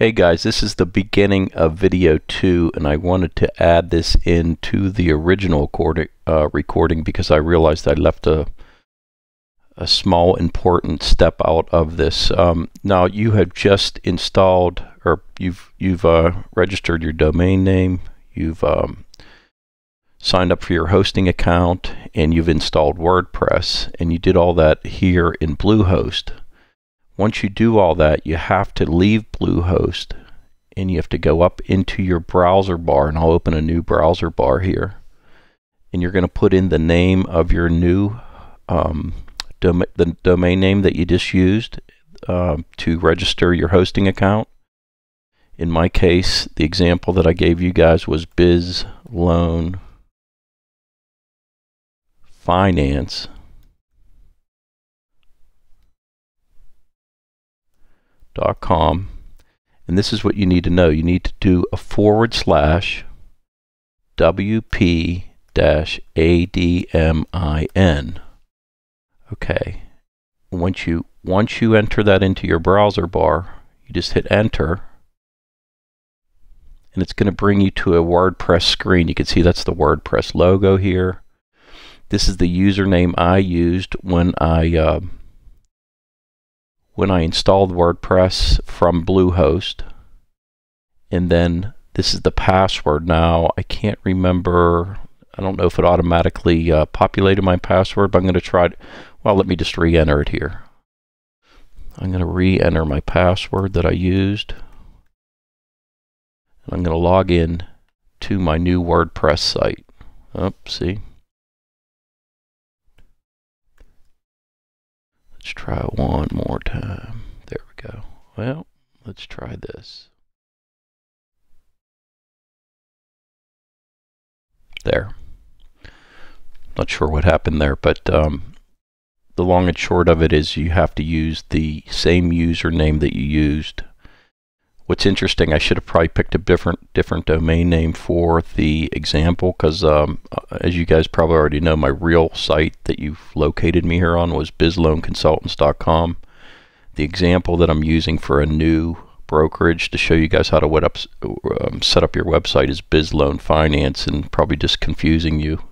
Hey guys, this is the beginning of video 2, and I wanted to add this into the original recording because I realized I left a small important step out of this. Now you have just installed, or you've registered your domain name, you've signed up for your hosting account, and you've installed WordPress, and you did all that here in Bluehost. Once you do all that, you have to leave Bluehost and you have to go up into your browser bar, and I'll open a new browser bar here, and you're going to put in the name of your new the domain name that you just used to register your hosting account. In my case, the example that I gave you guys was BizLoanConsultants.com. And this is what you need to know. You need to do a /WP-ADMIN. Okay. Once you enter that into your browser bar, you just hit enter, and it's going to bring you to a WordPress screen. You can see that's the WordPress logo here. This is the username I used when I installed WordPress from Bluehost, and then this is the password. Now I can't remember, I don't know if it automatically populated my password, but I'm going to try it. Well, let me just re-enter it here. I'm going to re-enter my password that I used, and I'm going to log in to my new WordPress site. See? Let's try one more time. There we go. Well, let's try this. There. Not sure what happened there, but the long and short of it is you have to use the same username that you used. What's interesting, I should have probably picked a different domain name for the example, because as you guys probably already know, my real site that you've located me here on was BizLoanConsultants.com. The example that I'm using for a new brokerage to show you guys how to set up your website is BizLoan Finance, and probably just confusing you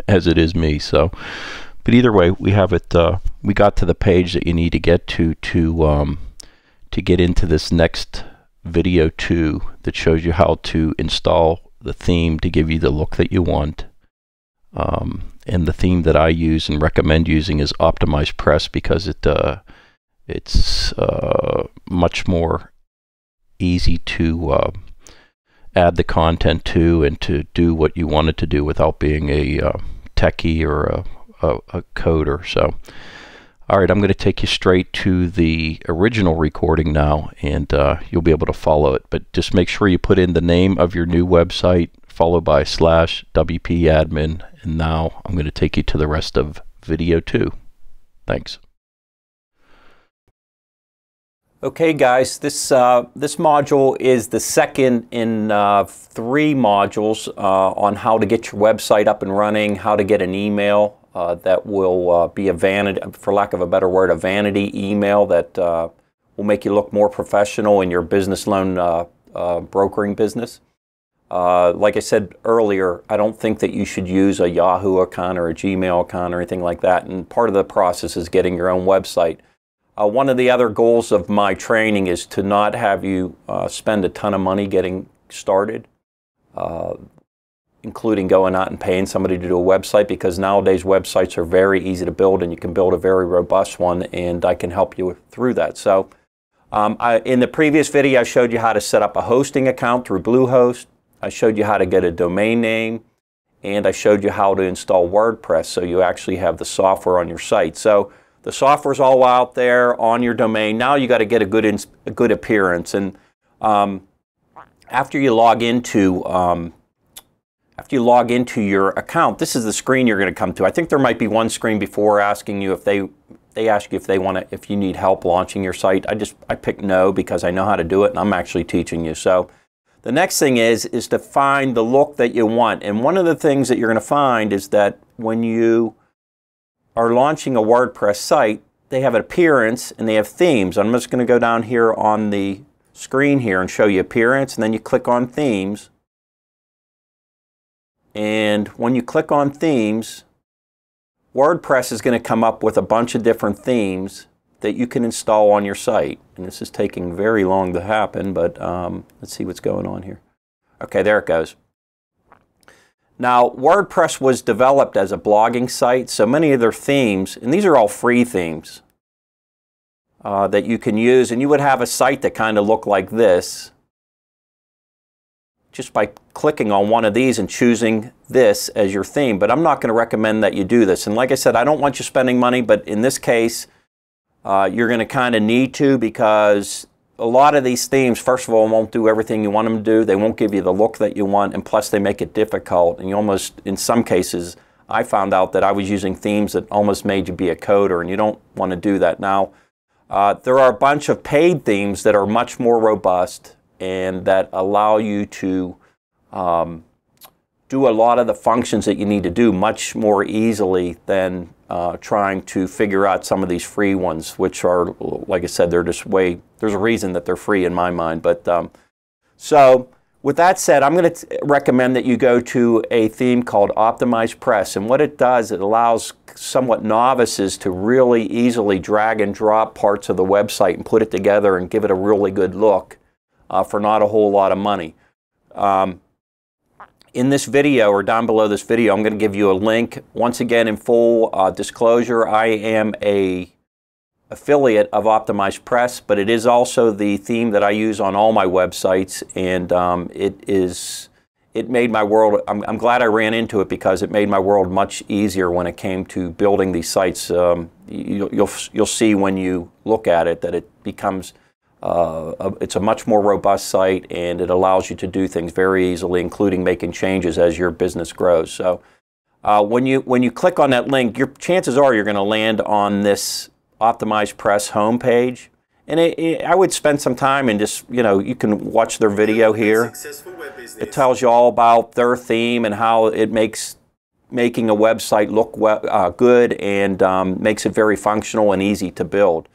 as it is me. So, but either way, we have it. We got to the page that you need to get to get into this next video 2 that shows you how to install the theme to give you the look that you want. And the theme that I use and recommend using is OptimizePress, because it's much more easy to add the content to and to do what you want it to do without being a techie or a coder. So alright, I'm going to take you straight to the original recording now, and you'll be able to follow it. But just make sure you put in the name of your new website, followed by /WP-admin, and now I'm going to take you to the rest of video 2. Thanks. Okay guys, this module is the second in 3 modules on how to get your website up and running, how to get an email that will be a vanity, for lack of a better word, a vanity email that will make you look more professional in your business loan brokering business. Like I said earlier, I don't think that you should use a Yahoo account or a Gmail account or anything like that, and part of the process is getting your own website. One of the other goals of my training is to not have you spend a ton of money getting started, including going out and paying somebody to do a website, because nowadays websites are very easy to build and you can build a very robust one, and I can help you through that. So in the previous video I showed you how to set up a hosting account through Bluehost. I showed you how to get a domain name, and I showed you how to install WordPress so you actually have the software on your site. So the software's all out there on your domain. Now you got to get a good appearance, and after you log into your account, this is the screen you're going to come to. I think there might be one screen before asking you if they ask you if you need help launching your site. I picked no because I know how to do it, and I'm actually teaching you. So the next thing is to find the look that you want, and one of the things that you're going to find is that when you are launching a WordPress site, they have an appearance and they have themes. I'm just going to go down here on the screen here and show you appearance, and then you click on themes. And when you click on themes, WordPress is going to come up with a bunch of different themes that you can install on your site. And this is taking very long to happen, but let's see what's going on here. Okay, there it goes. Now, WordPress was developed as a blogging site, so many of their themes, and these are all free themes that you can use, and you would have a site that kind of looked like this just by clicking on one of these and choosing this as your theme. But I'm not going to recommend that you do this. And like I said, I don't want you spending money, but in this case, you're going to kind of need to, because a lot of these themes, first of all, won't do everything you want them to do. They won't give you the look that you want, and plus they make it difficult. And you almost, in some cases, I found out that I was using themes that almost made you be a coder, and you don't want to do that. Now, there are a bunch of paid themes that are much more robust and that allow you to do a lot of the functions that you need to do much more easily than trying to figure out some of these free ones, which are, like I said, they're just there's a reason that they're free in my mind. But so with that said, I'm going to recommend that you go to a theme called OptimizePress. And what it does, it allows somewhat novices to really easily drag and drop parts of the website and put it together and give it a really good look for not a whole lot of money. In this video, or down below this video, I'm going to give you a link. Once again, in full disclosure, I am an affiliate of OptimizePress, but it is also the theme that I use on all my websites, and it made my world, I'm glad I ran into it, because it made my world much easier when it came to building these sites. You'll see when you look at it that it becomes it's a much more robust site, and it allows you to do things very easily, including making changes as your business grows. So when you click on that link, your chances are you're going to land on this OptimizePress homepage. And I would spend some time and just, you can watch their video here. It tells you all about their theme and how it makes making a website look good, and makes it very functional and easy to build.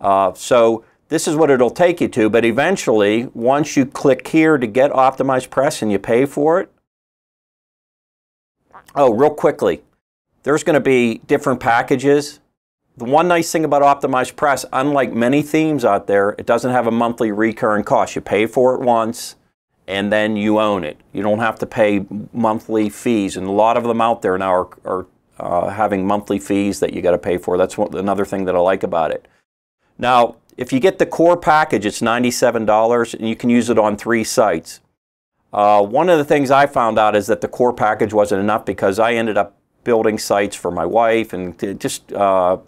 So this is what it'll take you to, but eventually, once you click here to get OptimizePress and you pay for it, oh, real quickly, there's going to be different packages. The one nice thing about OptimizePress, unlike many themes out there, it doesn't have a monthly recurring cost. You pay for it once, and then you own it. You don't have to pay monthly fees, and a lot of them out there now are having monthly fees that you got to pay for. That's another thing that I like about it. Now, if you get the core package, it's $97, and you can use it on 3 sites. One of the things I found out is that the core package wasn't enough, because I ended up building sites for my wife, and I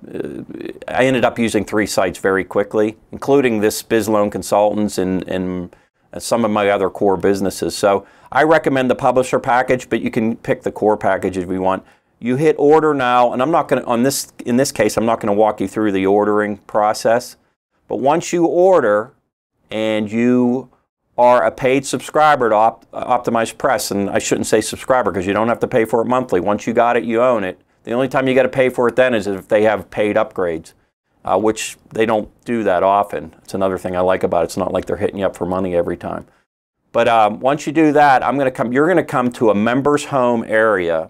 ended up using 3 sites very quickly, including this BizLoanConsultants and some of my other core businesses. So I recommend the publisher package, but you can pick the core package if you want. You hit order now, and I'm not going to, in this case, I'm not going to walk you through the ordering process. But once you order and you are a paid subscriber to OptimizePress, and I shouldn't say subscriber because you don't have to pay for it monthly. Once you got it, you own it. The only time you got to pay for it then is if they have paid upgrades, which they don't do that often. It's another thing I like about it. It's not like they're hitting you up for money every time. But once you do that, you're going to come to a members home area,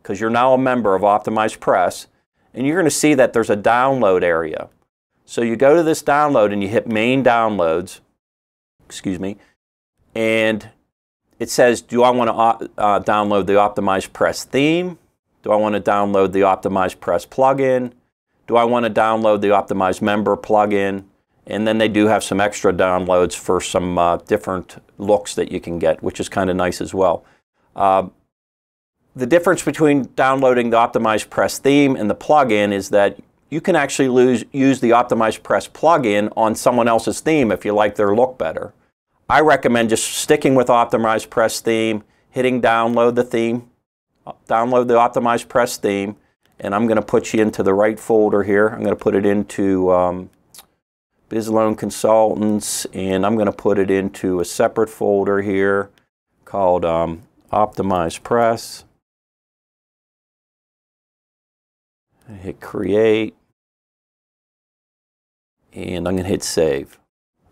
because you're now a member of OptimizePress, and you're going to see that there's a download area. So you go to this download and you hit main downloads, excuse me, and it says, do I want to download the OptimizePress theme? Do I want to download the OptimizePress plugin? Do I want to download the OptimizeMember plugin? And then they do have some extra downloads for some different looks that you can get, which is kind of nice as well. The difference between downloading the OptimizePress theme and the plugin is that you can actually use the OptimizePress plugin on someone else's theme if you like their look better. I recommend just sticking with OptimizePress theme, hitting download the theme, download the OptimizePress theme, and I'm going to put you into the right folder here. I'm going to put it into BizLoanConsultants, and I'm going to put it into a separate folder here called OptimizePress. Hit create, and I'm going to hit save.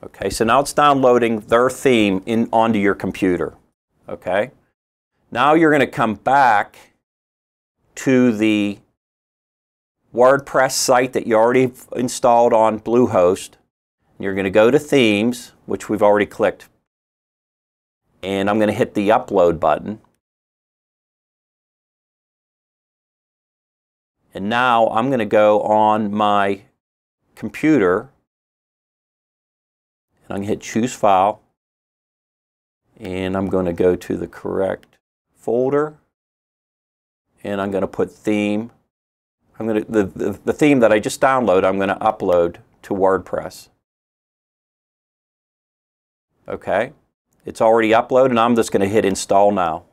Okay, so now it's downloading their theme onto your computer. Okay, now you're going to come back to the WordPress site that you already installed on Bluehost. You're going to go to Themes, which we've already clicked, and I'm going to hit the Upload button. And now I'm going to go on my computer, and I'm going to hit Choose File, and I'm going to go to the correct folder, and I'm going to put Theme. I'm going to the theme that I just downloaded, I'm going to upload to WordPress. Okay, it's already uploaded, and I'm just going to hit Install Now.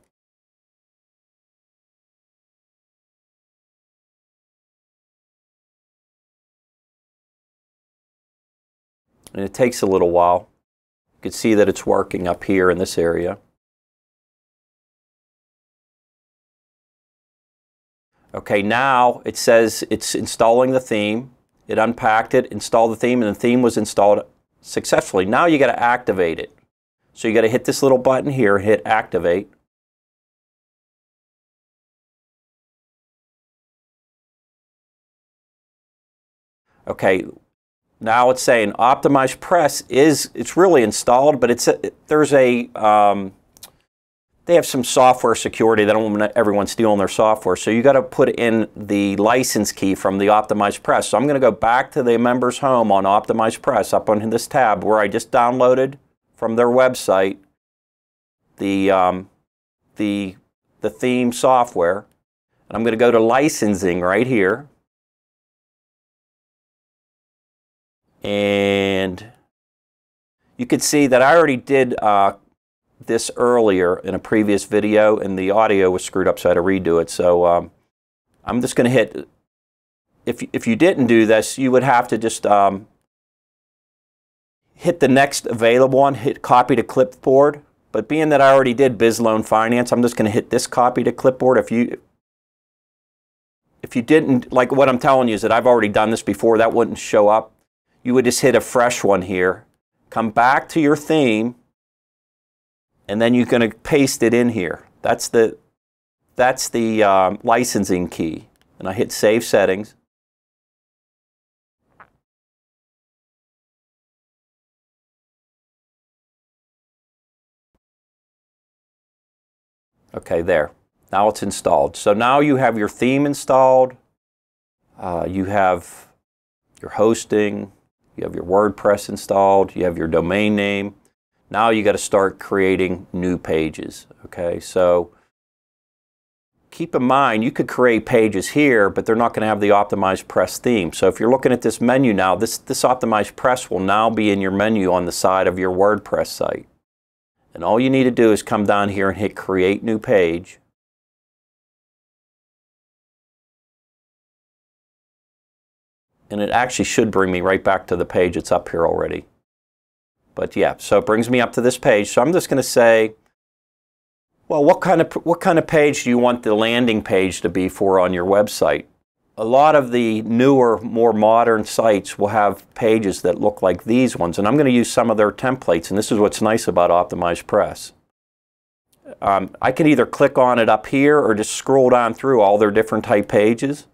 And it takes a little while. You can see that it's working up here in this area. Okay, now it says it's installing the theme. It unpacked it, installed the theme, and the theme was installed successfully. Now you got to activate it. So you got to hit this little button here, hit Activate. Okay, now it's saying OptimizePress it's really installed, but they have some software security. They don't want everyone stealing their software. So you got to put in the license key from the OptimizePress. So I'm going to go back to the members home on OptimizePress up on this tab where I just downloaded from their website the theme software. And I'm going to go to licensing right here. And you can see that I already did this earlier in a previous video, and the audio was screwed up, so I had to redo it. So I'm just going to hit, if you didn't do this, you would have to just hit the next available one, hit Copy to Clipboard. But being that I already did BizLoan Finance, I'm just going to hit this Copy to Clipboard. If you didn't, like what I'm telling you is that I've already done this before, that wouldn't show up. You would just hit a fresh one here, come back to your theme, and then you're going to paste it in here. That's the licensing key. And I hit Save Settings. Okay, there. Now it's installed. So now you have your theme installed. You have your hosting. You have your WordPress installed. You have your domain name. Now you got to start creating new pages. Okay, so keep in mind you could create pages here, but they're not going to have the OptimizePress theme. So if you're looking at this menu now, this OptimizePress will now be in your menu on the side of your WordPress site. And all you need to do is come down here and hit Create New Page. And it actually should bring me right back to the page that's up here already. But yeah, so it brings me up to this page. So I'm just going to say, well, what kind of page do you want the landing page to be for on your website? A lot of the newer, more modern sites will have pages that look like these ones, and I'm going to use some of their templates, and this is what's nice about OptimizePress. I can either click on it up here or just scroll down through all their different type pages.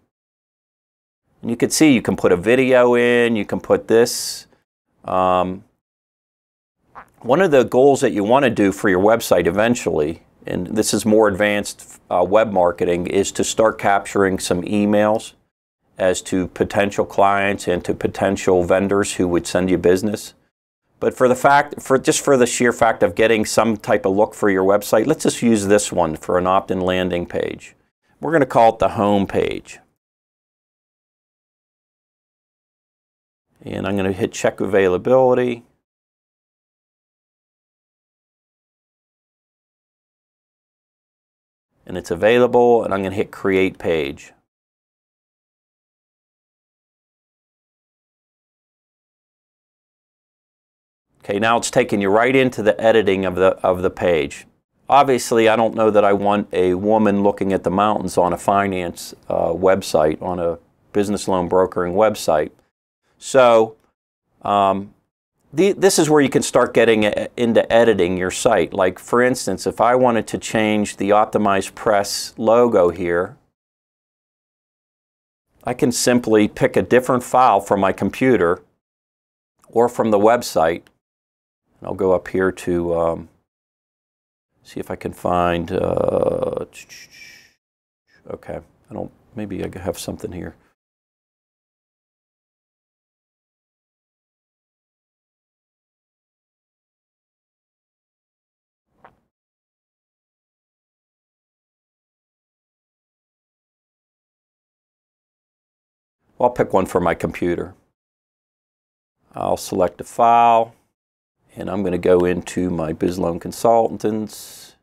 And you can see you can put a video in, you can put this. One of the goals that you want to do for your website eventually, and this is more advanced web marketing, is to start capturing some emails as to potential clients and to potential vendors who would send you business. But for the sheer fact of getting some type of look for your website, let's just use this one for an opt-in landing page. We're going to call it the home page. And I'm going to hit check availability. And it's available, and I'm going to hit create page. Okay, now it's taking you right into the editing of the page. Obviously, I don't know that I want a woman looking at the mountains on a finance website, on a business loan brokering website. So This is where you can start getting into editing your site. Like for instance, if I wanted to change the OptimizePress logo here, I can simply pick a different file from my computer or from the website. I'll go up here to see if I can find, okay, maybe I have something here. I'll pick one for my computer. I'll select a file, and I'm going to go into my BizLoanConsultants,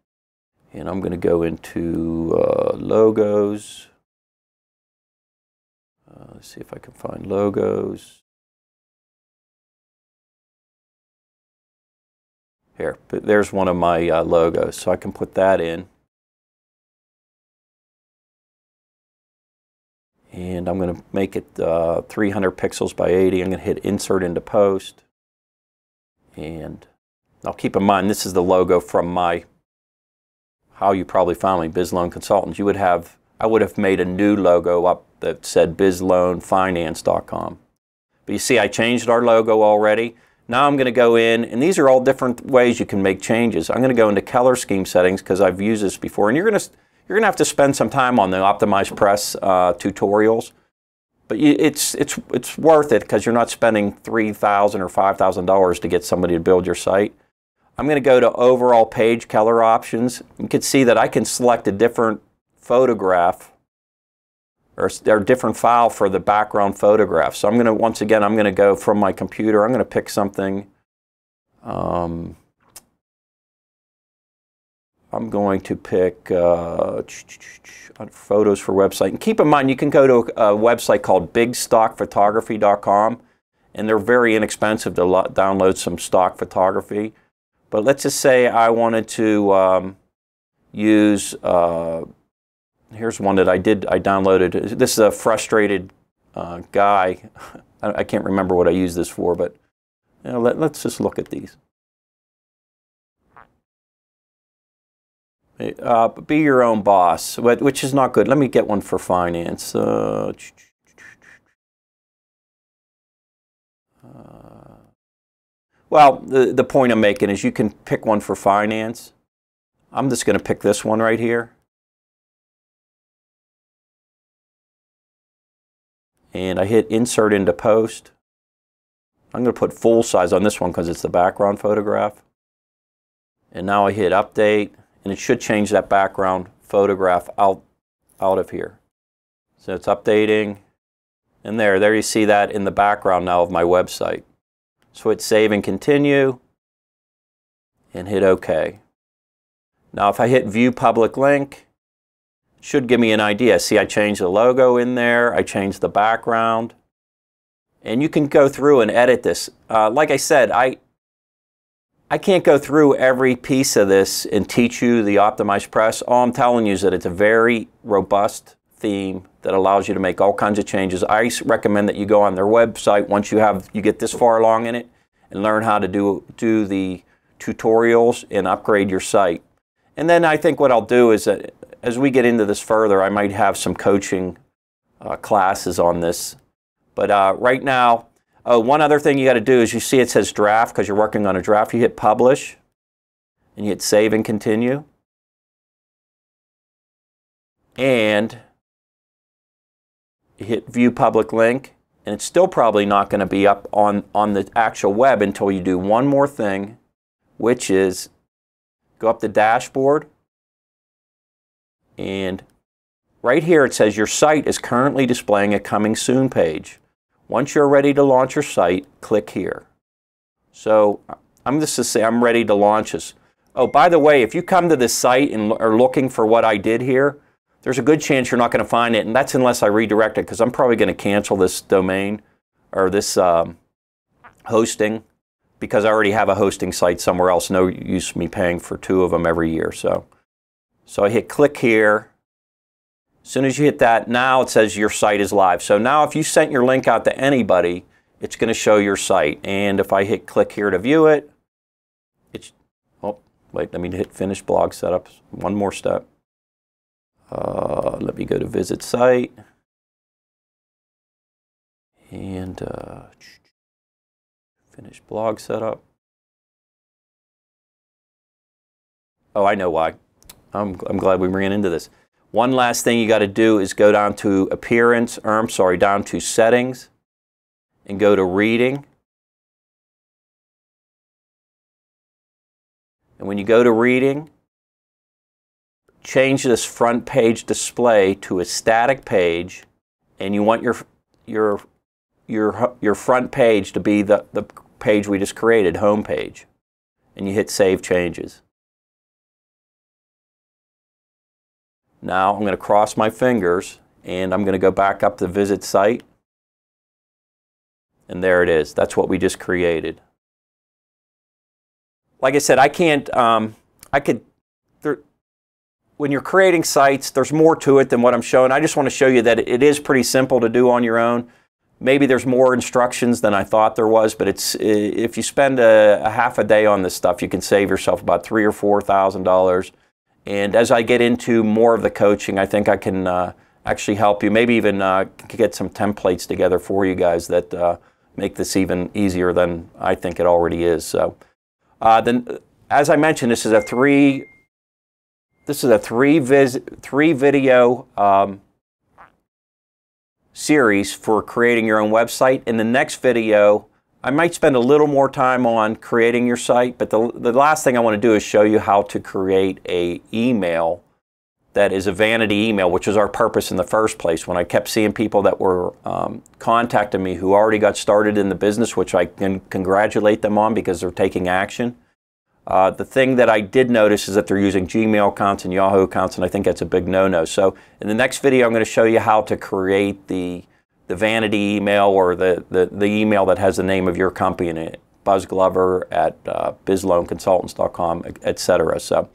and I'm going to go into logos. Let's see if I can find logos. Here, there's one of my logos, so I can put that in. And I'm going to make it 300 pixels by 80. I'm going to hit Insert into Post. And now keep in mind, this is the logo from how you probably found me, BizLoan Consultants. I would have made a new logo up that said BizLoanFinance.com. But you see, I changed our logo already. Now I'm going to go in, and these are all different ways you can make changes. I'm going to go into color scheme settings because I've used this before, and you're going to have to spend some time on the OptimizePress tutorials, but it's worth it because you're not spending $3,000 or $5,000 to get somebody to build your site. I'm going to go to overall page color options. You can see that I can select a different photograph or different file for the background photograph. So once again, I'm going to go from my computer. I'm going to pick something. I'm going to pick photos for website. And keep in mind, you can go to a website called bigstockphotography.com, and they're very inexpensive to download some stock photography. But let's just say I wanted to use, here's one that I downloaded. This is a frustrated guy. I can't remember what I used this for, but let's just look at these. Be your own boss, which is not good. Let me get one for finance. Well, the point I'm making is you can pick one for finance. I'm just going to pick this one right here. And I hit Insert into Post. I'm going to put full size on this one because it's the background photograph. And now I hit Update. And it should change that background photograph out of here. So it's updating. And there you see that in the background now of my website. So hit Save and Continue. And hit OK. Now if I hit View Public Link, it should give me an idea. See, I changed the logo in there. I changed the background. And you can go through and edit this. Like I said, I can't go through every piece of this and teach you the OptimizePress. All I'm telling you is that it's a very robust theme that allows you to make all kinds of changes. I recommend that you go on their website once you get this far along in it and learn how to do the tutorials and upgrade your site. And then I think what I'll do is that as we get into this further, I might have some coaching classes on this. But right now, one other thing you got to do is you see it says draft because you're working on a draft. You hit Publish and you hit Save and Continue. And you hit View Public Link. And it's still probably not going to be up on the actual web until you do one more thing, which is go up to Dashboard. And right here it says your site is currently displaying a Coming Soon page. Once you're ready to launch your site, click here. So I'm just to say I'm ready to launch this. Oh, by the way, if you come to this site and are looking for what I did here, there's a good chance you're not going to find it, and that's unless I redirect it, because I'm probably going to cancel this domain or this hosting, because I already have a hosting site somewhere else. No use me paying for 2 of them every year. So I hit click here. As soon as you hit that, now it says your site is live. So now if you sent your link out to anybody it's going to show your site. And if I hit click here to view it, it's, oh, wait, let me hit finish blog setup. One more step. Let me go to visit site. And finish blog setup. Oh, I know why. I'm glad we ran into this. One last thing you got to do is go down to appearance, or I'm sorry, down to settings, and go to reading. And when you go to reading, change this front page display to a static page, and you want your front page to be the page we just created, home page. And you hit save changes. Now I'm going to cross my fingers and I'm going to go back up to visit site. And there it is. That's what we just created. Like I said, when you're creating sites, there's more to it than what I'm showing. I just want to show you that it is pretty simple to do on your own. Maybe there's more instructions than I thought there was, but if you spend a half a day on this stuff, you can save yourself about $3,000 or $4,000. And as I get into more of the coaching, I think I can actually help you, maybe even get some templates together for you guys that make this even easier than I think it already is. So then, as I mentioned, this is a three video series for creating your own website. In the next video, I might spend a little more time on creating your site, but the last thing I want to do is show you how to create an email that is a vanity email, which was our purpose in the first place. When I kept seeing people that were contacting me who already got started in the business, which I can congratulate them on because they're taking action. The thing that I did notice is that they're using Gmail accounts and Yahoo accounts, and I think that's a big no-no. So in the next video, I'm going to show you how to create the vanity email, or the email that has the name of your company in it, Buzz Glover at BizLoanConsultants.com, etc. So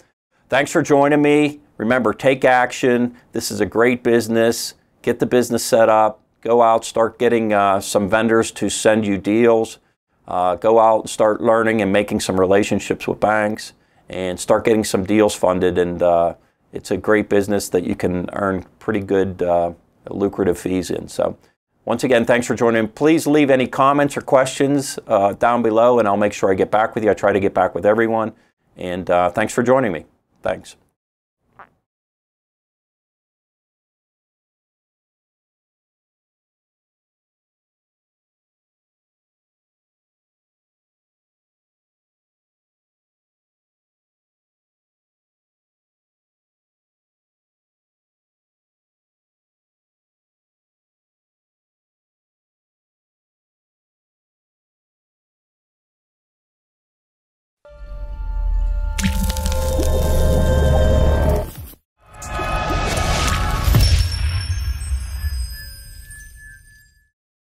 thanks for joining me. Remember, take action. This is a great business. Get the business set up. Go out, start getting some vendors to send you deals. Go out and start learning and making some relationships with banks, and start getting some deals funded. And it's a great business that you can earn pretty good lucrative fees in. So once again, thanks for joining. Please leave any comments or questions down below, and I'll make sure I get back with you. I try to get back with everyone. And thanks for joining me. Thanks.